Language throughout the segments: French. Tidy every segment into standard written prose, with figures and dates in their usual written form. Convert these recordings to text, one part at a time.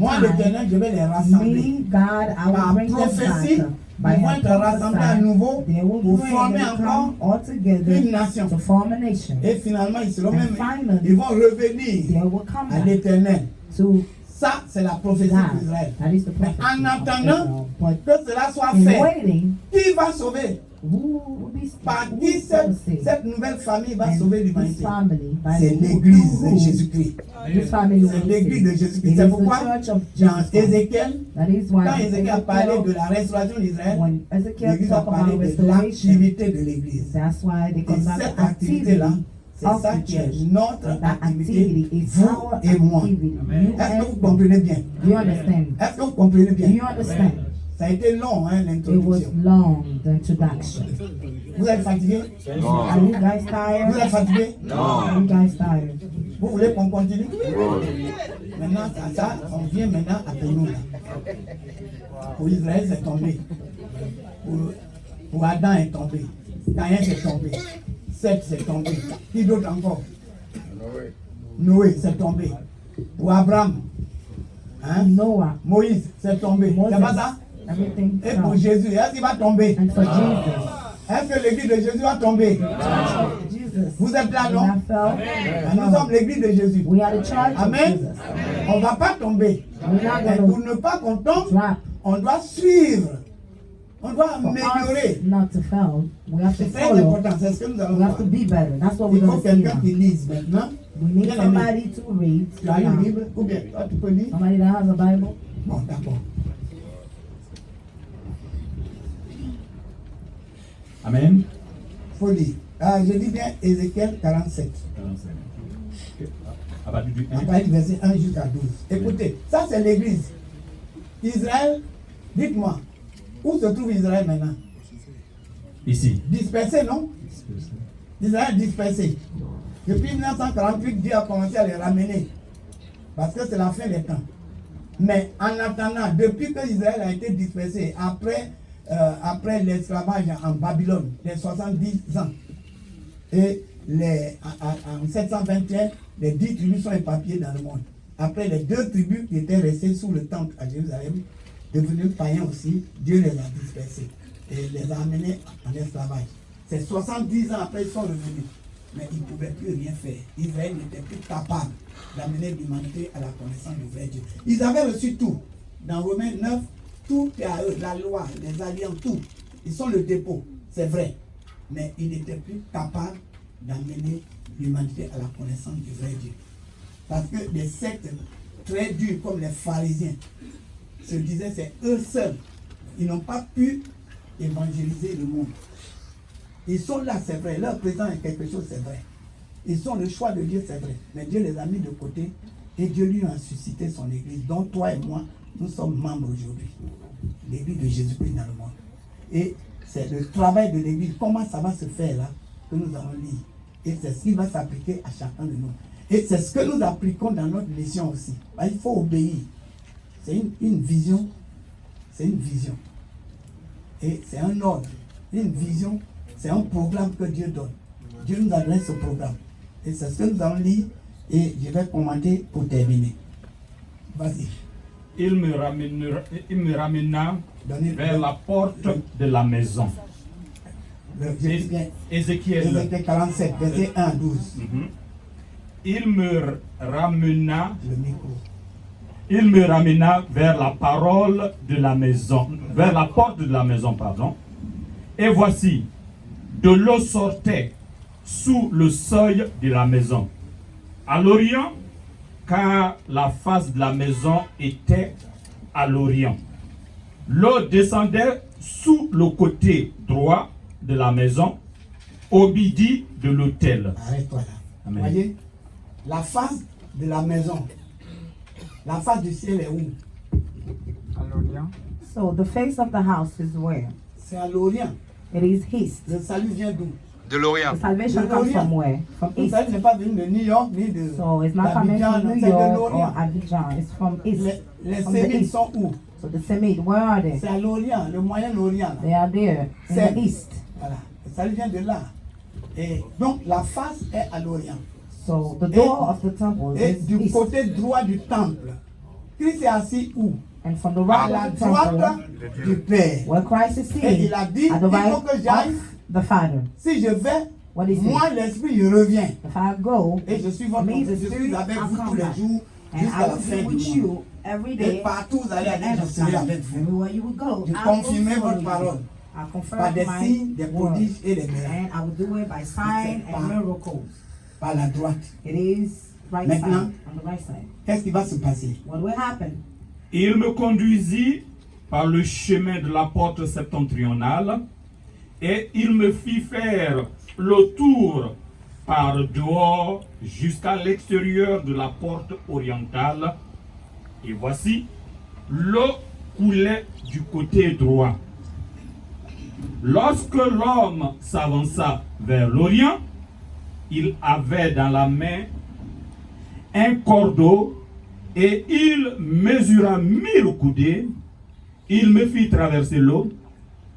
Moi, l'Éternel, je vais les rassembler. Me, God, I will Par bring them prophétie, back. By ils vont être rassemblés à nouveau they will pour pray, former they will encore come all together une nation. to form a nation. Et finalement, ils seront And même, finally, ils vont revenir they will come à back l'Éternel. to Ça, c'est la prophétie God. d'Israël. That is the Mais prophecy en of attendant Israel. But que cela soit in fait, waiting, qui va sauver? who will be Par who qui will save? cette nouvelle famille va And sauver this l'humanité? family, by C'est who- l'église de who- Jésus-Christ. This family C'est will l'église de save. Jésus-Christ. It C'est is pourquoi the church of dans Jesus Christ. Ézéchiel, That is why quand Ézéchiel a parlé de la restauration d'Israël, when Ezekiel l'église a talk parlé about de restoration, l'activité de l'église. that's why they Et come back cette to activity activité-là, c'est of ça the qui est church. notre And that activité, activity is vous our et moi. activity. Amen. You Est-ce que vous and comprenez bien? you understand? Est-ce que vous comprenez Do bien? you understand? Ça a été long, hein, It was l'introduction. long, the introduction. Vous êtes fatigué? Are you guys Vous tired? êtes fatigué? Are you guys tired? Vous voulez qu'on continue? Maintenant, ça, on vient maintenant à Pénou. Pour Israël, c'est tombé. Pour Adam, est tombé. Caïn, c'est tombé. Seth, c'est tombé. Qui d'autre encore? Noé, c'est tombé. Pour Abraham, hein? Noah, Moïse, c'est tombé. Moses, C'est pas ça? everything Et pour fell. Jésus, est-ce qu'il va tomber? And for Jesus, Est-ce que l'église de Jésus va tomber? Jesus, Vous êtes là, when non? I fell, Nous sommes l'église de Jésus. we are the church of Amen. Jesus. On ne va pas tomber. We're not Et going pour to ne pas qu'on tombe, drop. on doit suivre. On doit For améliorer. us not to fail, we have to C'est très follow. important, c'est ce que nous allons We have voir. to be better. That's what Il we're faut going to see quelqu'un now. qui lise maintenant. We need Bien aimé. somebody to read. Tu as une now. Bible ou bien toi tu peux lire? Somebody that has a Bible. Bon, d'accord. Amen. Faut lire. Ah, je dis bien Ézéchiel 47. 45. À partir du 1. À partir du verset 1 jusqu'à 12. Écoutez, ça c'est l'église. Israël, dites-moi, où se trouve Israël maintenant? Ici. Dispersé, non? Israël dispersé. Depuis 1948, Dieu a commencé à les ramener. Parce que c'est la fin des temps. Mais en attendant, depuis que Israël a été dispersé, après l'esclavage en Babylone, les 70 ans, et en 721, les 10 tribus sont éparpillées dans le monde. Après les 2 tribus qui étaient restées sous le temple à Jérusalem, devenus païens aussi, Dieu les a dispersés et les a amenés en esclavage. C'est 70 ans après ils sont revenus. Mais ils ne pouvaient plus rien faire. Israël n'était plus capable d'amener l'humanité à la connaissance du vrai Dieu. Ils avaient reçu tout. Dans Romains 9, tout est à eux, la loi, les alliances, tout. Ils sont le dépôt, c'est vrai. Mais ils n'étaient plus capables d'amener l'humanité à la connaissance du vrai Dieu. Parce que des sectes très durs comme les pharisiens se disaient c'est eux seuls. Ils n'ont pas pu évangéliser le monde. Ils sont là, c'est vrai. Leur présence est quelque chose, c'est vrai. Ils sont le choix de Dieu, c'est vrai. Mais Dieu les a mis de côté et Dieu lui a suscité son église, dont toi et moi, nous sommes membres aujourd'hui. L'église de Jésus-Christ dans le monde. Et c'est le travail de l'église. Comment ça va se faire là, que nous allons lire. Et c'est ce qui va s'appliquer à chacun de nous. Et c'est ce que nous appliquons dans notre mission aussi. Il faut obéir. C'est une vision. C'est une vision. Et c'est un ordre. Une vision. C'est un programme que Dieu donne. Dieu nous adresse ce programme. Et c'est ce que nous allons lire. Et je vais commenter pour terminer. Vas-y. Il me ramena vers la porte de la maison. Ézéchiel. Ézéchiel 47, verset 1 à 12. Il me ramena. Le micro. Il me ramena vers la parole de la maison, vers la porte de la maison, pardon. Et voici, de l'eau sortait sous le seuil de la maison. À l'Orient, car la face de la maison était à l'Orient. L'eau descendait sous le côté droit de la maison, au midi de l'autel. Arrête-toi là. Amen. Voyez, la face de la maison, la face du ciel est où? À l'Orient. So the face of the house is where? C'est à l'Orient. It is east. Le salut vient d'où? De l'Orient. The salvation De comes l'Orient. from where? From Le east. salut n'est pas venu de New York ni de So it's not coming d'Abidjan, from non, New c'est de York or l'Orient. Abidjan. It's from east. Les From the Sémites east. sont où? So the Semites, where are they? C'est à l'Orient, le Moyen-Orient. là. They are there in C'est- the east. Voilà, le salut vient de là. Et donc la face est à l'Orient. So the door of the temple Et is du east. côté droit du temple, Christ est assis où? And from the À right la of the temple, droite du Père. where Christ is Et il seated, a dit, at the il right faut que j'aille. of the Father. Si je vais, What is moi it? l'Esprit, je reviens. If I go, Et je suis votre me, je the suis Spirit, avec I'll vous tous come les back. jours And jusqu'à I la will fin be du with monde. you every Et day. partout vous allez to the aller, end je of serai time. avec vous. Everywhere you will go, Je I will confirmerai follow votre you. parole I confirm par des my signes, des word. prodiges et des miracles. And I will do it by sign Par- and miracles. Par la droite. It is right Maintenant, side, on the right side. qu'est-ce qui va se passer? What will happen? Il me conduisit par le chemin de la porte septentrionale et il me fit faire le tour par dehors jusqu'à l'extérieur de la porte orientale. Et voici, l'eau coulait du côté droit. Lorsque l'homme s'avança vers l'Orient, il avait dans la main un cordeau et il mesura 1000 coudées. Il me fit traverser l'eau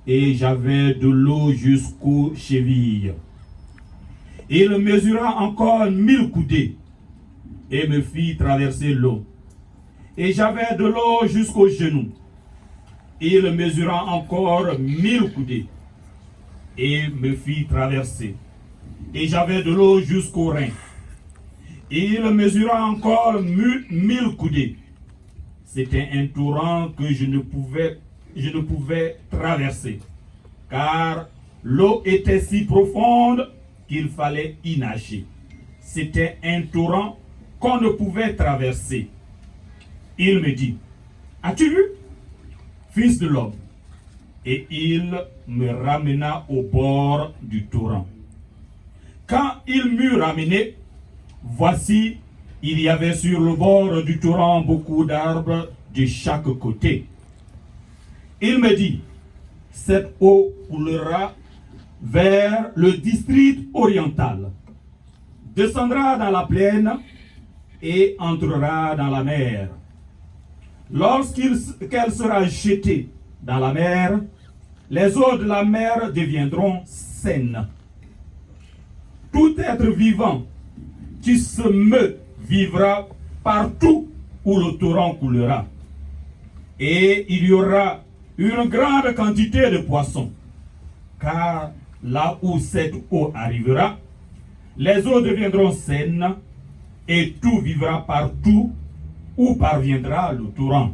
et j'avais de l'eau jusqu'aux chevilles. Il mesura encore 1000 coudées et me fit traverser l'eau. Et j'avais de l'eau jusqu'aux genoux. Il mesura encore 1000 coudées et me fit traverser. Et j'avais de l'eau jusqu'aux reins. Il mesura encore 1000 coudées. C'était un torrent que je ne pouvais traverser, car l'eau était si profonde qu'il fallait y nager. C'était un torrent qu'on ne pouvait traverser. Il me dit, as-tu vu, fils de l'homme? Et il me ramena au bord du torrent. Quand il m'eut ramené, voici, il y avait sur le bord du torrent beaucoup d'arbres de chaque côté. Il me dit, cette eau coulera vers le district oriental, descendra dans la plaine et entrera dans la mer. Lorsqu'elle sera jetée dans la mer, les eaux de la mer deviendront saines. Tout être vivant qui se meut vivra partout où le torrent coulera. Et il y aura une grande quantité de poissons, car là où cette eau arrivera, les eaux deviendront saines et tout vivra partout où parviendra le torrent.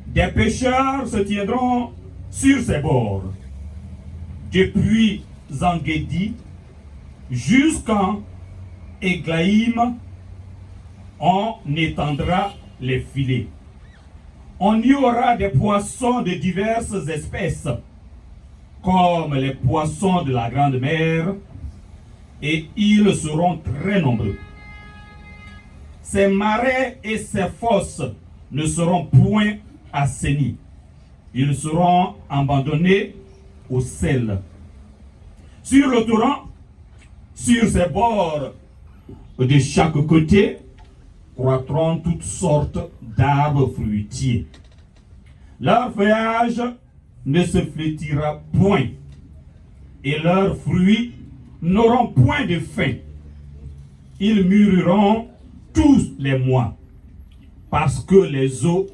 Des pêcheurs se tiendront sur ses bords, depuis Engedi jusqu'en Eglaïm, on étendra les filets. On y aura des poissons de diverses espèces, comme les poissons de la grande mer, et ils seront très nombreux. Ces marais et ces fosses ne seront point assainis. Ils seront abandonnés au sel. Sur le torrent, sur ses bords, de chaque côté, croîtront toutes sortes d'arbres fruitiers. Leur feuillage ne se flétrira point, et leurs fruits n'auront point de fin. Ils mûriront tous les mois, parce que les eaux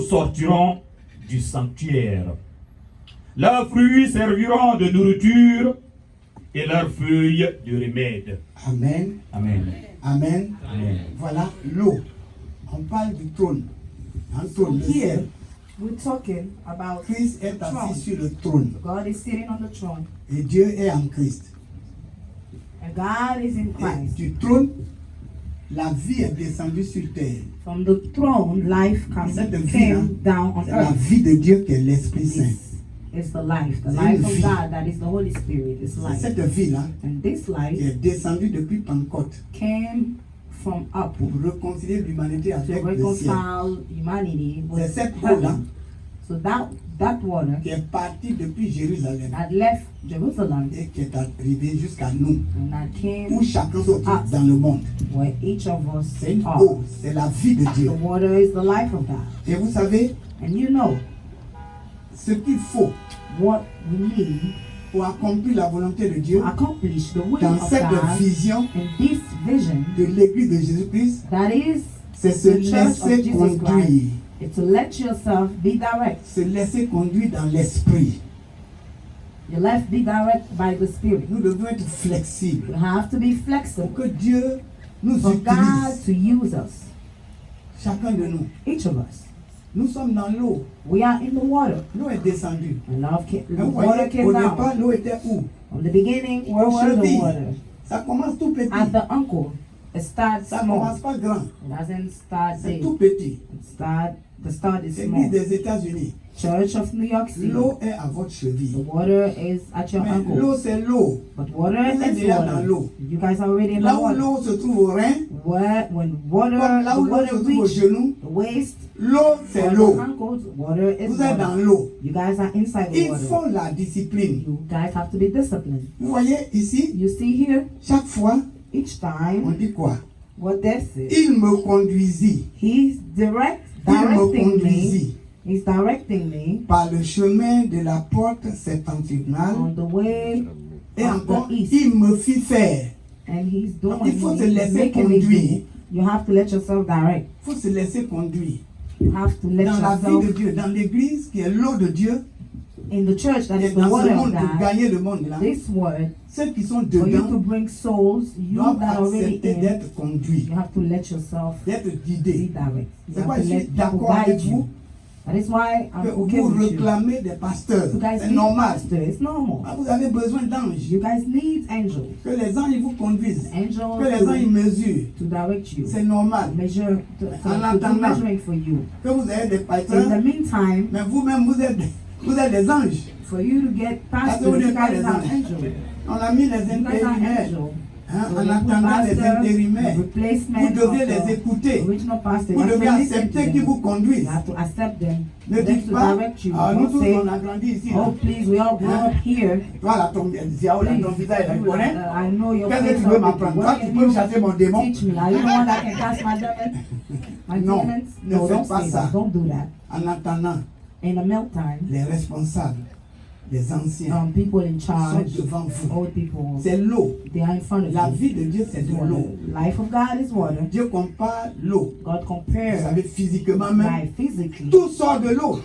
sortiront du sanctuaire. Leurs fruits serviront de nourriture et leurs feuilles de remède. Amen. Amen. Amen. Amen. Voilà l'eau. On parle du trône. Un trône, le Here, ciel. we're talking about Christ est throne. assis sur le trône. God is sitting on the throne, Et Dieu est en Christ. and God is in Et Christ. du trône, la vie est descendue sur terre. From the throne, life Cette vie, came down on c'est la earth. vie de Dieu qui est l'Esprit Saint. It's the life C'est of une vie. God, that is the Holy Spirit, is C'est life. cette vie-là And this qui life est descendue depuis Pentecôte came from up pour réconcilier l'humanité to avec le ciel. reconcile humanity with C'est cette eau-là heaven. So that water qui est partie depuis Jérusalem that left Jerusalem et qui est arrivée jusqu'à nous, and that came où chacun se trouve us, dans le monde. where each of us C'est une are. eau, c'est la vie de Dieu. The water is the life of God. Et vous savez, And you know ce qu'il faut what we need pour accomplir la volonté de Dieu, accomplish the will dans of cette God vision in this vision, de l'Église de Jésus-Christ, that is c'est se the church of laisser Jesus conduire, Christ, is to let yourself be direct. se laisser conduire dans l'esprit. Your life be direct by the Spirit. Nous devons être flexibles You have to be pour flexible que Dieu nous for God utilise, to use us, chacun de nous. each of us. Nous sommes dans l'eau. We are in the water. L'eau est descendue. And Mais the vous water voyez, came au down. départ, l'eau était où? From the beginning, where Aux was the chevilles. water? Ça commence tout petit. At the ankle. It starts Ça small. commence pas grand. It doesn't start C'est big. tout petit. The start is L'église small. des États-Unis. Church of New York City. L'eau est à votre The cheville. water is at your Mais l'eau, ankle. c'est l'eau. But water Vous êtes is déjà dans water. l'eau. You guys are already in the Là où water. l'eau se trouve au rein, When water, comme là the où l'eau se water trouve au reach genou, the waist, l'eau, c'est or l'eau. the ankles, water is Vous êtes dans water. l'eau. You guys are inside the Il water. faut la discipline. You guys have to be disciplined. Vous voyez ici, You see here, chaque fois, each on time, dit quoi? what that's it. Il me conduisit. He's Il me directing me. conduisit He's directing me par le chemin de la porte septentrionale. on the way Et of encore, the east. il me fit faire. And he's doing Il faut se he's laisser making me conduire. do. You have to let yourself direct. Il faut se laisser conduire. You have to let Dans la vie de yourself Dieu, dans l'église qui est l'eau de Dieu, in the church that et is the dans ce water of monde pour God. gagner le monde là, This word, ceux qui sont for you to dedans bring souls, you doivent that are already accepter in, d'être conduits, you have to let yourself d'être be guidés. direct. You C'est have pourquoi to je let suis people d'accord avec guide vous you. That is why que I'm okay vous with you. réclamez des pasteurs. You guys C'est need normal. pastor. It's normal. Ah, vous avez besoin d'anges. You guys need angels. Que les anges ils vous conduisent. Angels Que les anges ils mesurent. to direct you. C'est normal. Measure to En do attendant. measuring for you. Que vous ayez des So in pasteurs, the meantime, mais vous-même vous êtes des anges. for you to get That's pastors, what you they call guys les are anges. angels. On a mis les You guys are intérimaires. angels. Hein, So en they put attendant les pastor, intérimaires. replacement Vous devez of les the écouter. original pastor. Vous You have devez to listen to accepter qu'ils them. vous You conduisent. have to accept them. Ne Them dites to pas, direct you. ah, nous Don't tous say, on a grandi ici. oh Là. please, we all grew up here. Toi, là, ton visage, il connaît. I know your Qu'est-ce que face tu veux already. m'apprendre? Toi, What tu can peux you chasser mon démon. teach me? Are you the one that can cast my demons? My Non, demons? ne No, faites don't pas say ça. that. Don't do that. En attendant, In the meantime, les responsables, les anciens, people in sont charge, devant vous. old people, C'est l'eau. they are in front of La you. vie de Dieu, c'est de Water. l'eau. Life of God is water. Dieu compare l'eau. God Vous compares savez, physiquement même, life physically. tout sort de l'eau.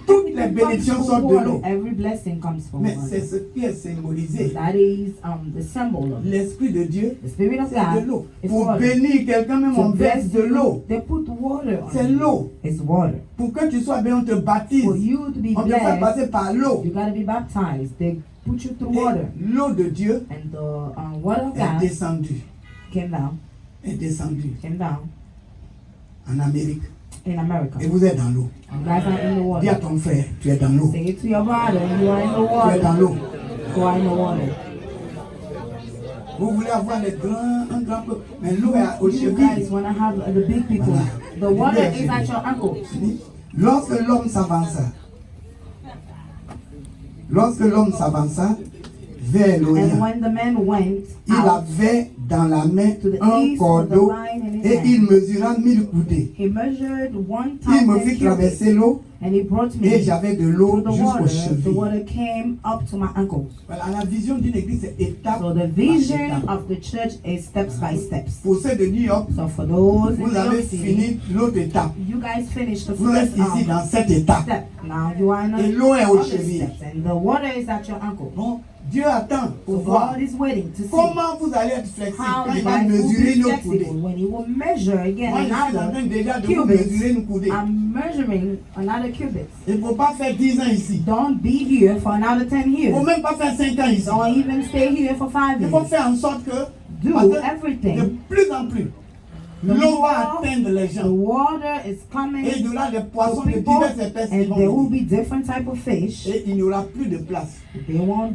Toutes les Everything comes bénédictions from sortent de water. l'eau. Every blessing comes from Mais c'est water. ce qui est symbolisé. That is the symbol of it. L'Esprit de Dieu, The Spirit of c'est de God l'eau. is Pour water. bénir quelqu'un, même on To verse bless de l'eau. you, they put water on C'est you. l'eau. It's water. Pour que tu sois bien, on te baptise. For you to be On te fait blessed, passer par l'eau. you gotta be baptized. They put you through Et water. l'eau de Dieu And the water of est God descendue. came down En Amérique. in America. Et vous êtes dans l'eau. You guys are in the Dis à water. ton frère, tu es dans l'eau. Say it to your brother, you are in the Tu es dans water. l'eau. You are in the water. Vous voulez avoir un grand peuple. Mais l'eau est aux You chevilles. guys want to have the big people. The water is at your ankles. Lorsque l'homme s'avança vers And l'Orient, when the man went il out, avait dans la main to the un east cordeau with the line in his et hand. il mesura 1000 coudées. he measured Il me 1,000 fit cubits, traverser l'eau and he brought me et j'avais de l'eau through the jusqu'aux water. The chevilles. water came up to my ankles. Voilà, la vision d'une église, c'est étape So the par vision étape. of the church is steps by steps. Pour ceux de New York, So for those in vous New avez York City, fini l'autre étape. you guys finished the Vous êtes first ici dans cette étape. step. Now you are in Et l'eau est aux other chevilles. steps, and the water is at your ankle. Bon, Dieu attend So pour voir God is waiting to see comment vous allez être flexible how quand you il va guys will mesurer be nos flexible coudées. when He will measure again Moi, je suis en train another déjà de vous cubit. mesurer nos coudées. I'm measuring another cubit. Il ne faut pas faire 10 ans ici. Don't be here for another 10 Il ne years. faut même pas faire 5 ans ici. Don't even stay here for 5 Il faut years. faire en sorte que Do parce que de everything. plus en plus, The l'eau va more atteindre les The gens. water is coming Et il y aura des to poissons de people, diverses espèces qui and there will vont be venir. different type of fish. Et il n'y aura plus de place. They won't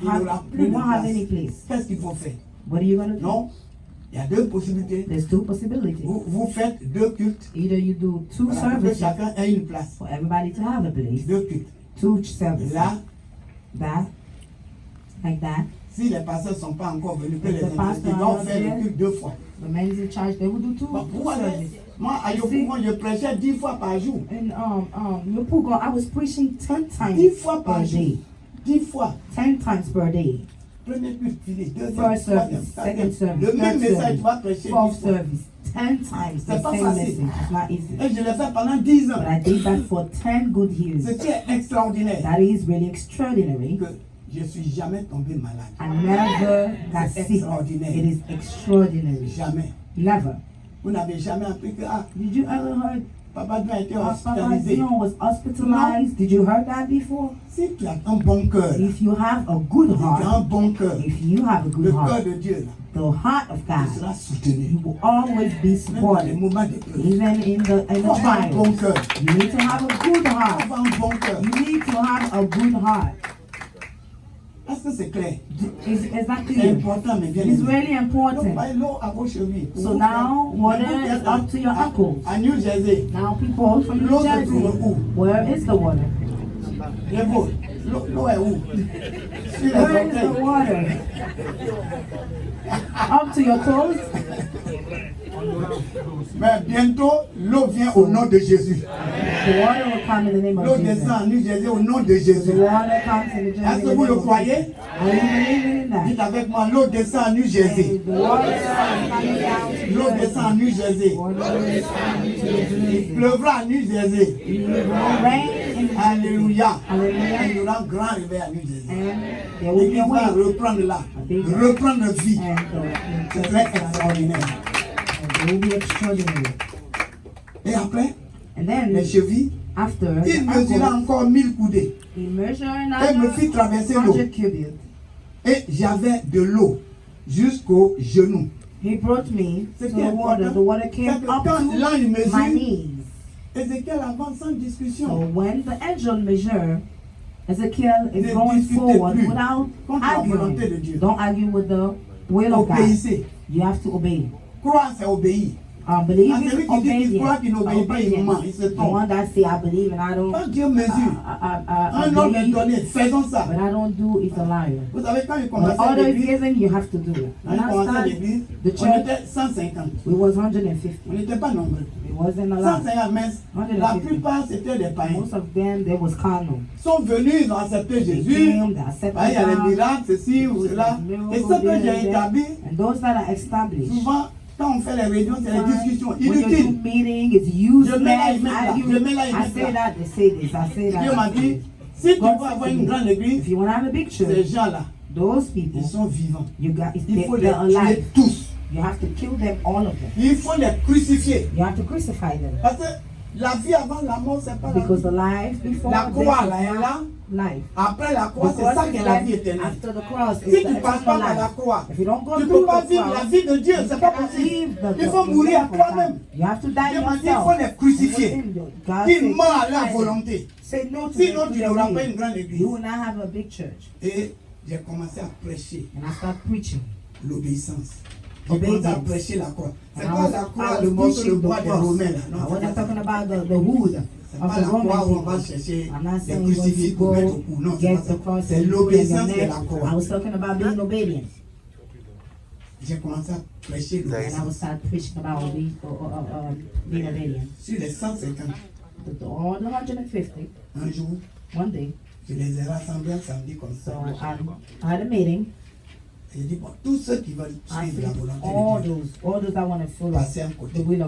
Il n'y aura have, plus they de won't have any place. place. Qu'est-ce qu'il faut faire? What are you gonna do? Non, il y a deux possibilités. There's two possibilities. Vous faites deux cultes. Either you do two Voilà, pour que services chacun ait une place. for everybody to have a place. Deux cultes. Two Et services. là, That, like that. si les pasteurs ne sont pas encore venus, que If les the invités, pastor ils vont are not faire there, le culte 2 fois. The man is in charge. They will do two Bon, pourquoi services. moi, à Yopougon, je prêchais 10 fois par jour. And Yopugo, I was preaching 10 times 10 fois per par jour. day. 10 fois. 10 times per day. Premier culte, fini. Deuxième, First troisième, service, quatrième. second service, Le même third message, tu service, vas prêcher 10 fourth fois. service, 10 times the C'est pas same facile. message. It's not easy. Et je l'ai fait pendant 10 ans. But I did that for 10 good Ce years. qui est extraordinaire, That is really extraordinary. que je ne suis jamais tombé malade. I never got C'est sick. extraordinaire. It is extraordinary. Jamais. Never. Vous n'avez jamais appris que Did you ever heard Papa Dieu a été Papa hospitalisé. Dion was hospitalized? Did you heard that before? Si tu as un bon cœur, If you have a good si tu as un heart, bon cœur, if you have a le good cœur heart, de Dieu, là, the heart of tu God, seras soutenu. you will always be Même dans les supported. moments de pleurs. Even in the Il faut avoir un bon trials, cœur. you need to have a good Il faut heart. avoir un bon cœur. You need to have a good heart. Est-ce que c'est clair? Is that C'est clear? important, mais bien It is aimé. really Donc, important. voyez l'eau à vos chevilles. So now, water Mais vous is qui up to your êtes ankles. à New Jersey, Now, people from New L'eau se Jersey, trouve où? where is the water? les veaux, l'eau est où? Sur les Where is the orteils. water? Up to your toes? Mais bientôt, l'eau vient au nom de Jésus. The water will come in the name L'eau of Jesus. descend à New Jersey au nom de The Jésus. water comes in the Jersey. Est-ce que vous le croyez? Are you believing in that? Dites avec moi, l'eau descend à New Jersey. The water is coming down to L'eau Jersey. descend à New Jersey. Water is coming to Jersey. Il pleuvra à New Jersey. It will rain in Alléluia. Hallelujah. Il y aura un grand réveil à New Jersey. And there will be L'église a va wait. reprendre là. Reprendre vie. And C'est très extraordinaire. it will be extraordinary. Et après, And then, les chevilles, after, il the mesura ankle, encore 1000 coudées. he measured Et me fit another traverser l'eau. 100 cubits. Et j'avais de l'eau jusqu'au genou. He brought me to C'est the qui est water. important. The water C'est came que up quand to l'ange my mesure, knees. Ézéchiel avance sans So discussion. when the angel measure, Ezekiel is Ne going discutez forward plus without contre la volonté de Dieu. arguing. Don't argue with the will of God. Obéissez. You have to obey. Croire, c'est obéir. Believe Ah, is celui qui dit qu'il croit qu'il n'obéit pas, il ment, il se The trompe. one that say I believe and I don't. Quand Dieu mesure, I un homme est believe, donné, faisons ça. but I don't do is a liar. Vous savez, quand il When the commençait order is l'église, given, you have to do it. quand When il I commençait started, l'église, the on church, était 150. we was 150. On n'était pas nombreux. It wasn't a lot. 150, mais la plupart c'était des païens. Most of them, they was carnal. Ils sont venus, ils ont accepté They Jésus. came, they accepted Ah, il y a les God. miracles, ceci ou cela. Et ce que j'ai établi, And those that are established, souvent, quand on fait les réunions, c'est les discussions when you do inutiles. meeting, it's Je mets là, il useless. met là. Je mets là, il I met say là. that, they say this, I say Dieu m'a dit, that. si tu veux God avoir said une to me, grande église, if you want to have a big ces church, gens-là, those people, ils sont vivants. you got, Il faut les they're tuer alive. tous. You have to kill them, all of them. Il faut les crucifier. You have to crucify them. Parce que la vie avant la mort, c'est pas la Because vie. the life before La death croix, is là, est là. not life. Après la croix, The c'est ça cross qui is est la death. vie éternelle. After the cross, Si is tu ne the passes pas eternal par la life. croix, If you don't go tu ne through peux pas the vivre la cross, vie de Dieu. you C'est pas cannot possible. live the Il faut the mourir à life of toi-même. God. You have to die Dieu m'a dit, il yourself. faut les crucifier. God Qu'il said, meurt à leur crucify them. volonté. Say no to Sinon, them, tu to n'auras their pas will. une grande église. You will not have a big church. Et j'ai commencé à prêcher And I start preaching. l'obéissance. J'ai commencé à Obedience. prêcher la croix. C'est And pas la croix, I le was morceau de preaching bois the des cross. Romains. Là. I Non, c'est wasn't pas talking ça. about the wood C'est of pas the la croix où on Roman va people. chercher I'm not des saying you crucifix pour mettre au go cou. Non, c'est get pas the ça. cross C'est and put it in your l'obéissance de neck. la I croix. was talking about being obedient. J'ai commencé à prêcher And I l'obéissance. will start preaching about being obedient. Sur les 150, All the 150, un jour, one day, je les ai rassemblés un samedi comme so ça. I had a meeting. J'ai dit, bon, tous ceux qui veulent I suivre la said, volonté de Dieu, all those that want to follow passez à côté. the will of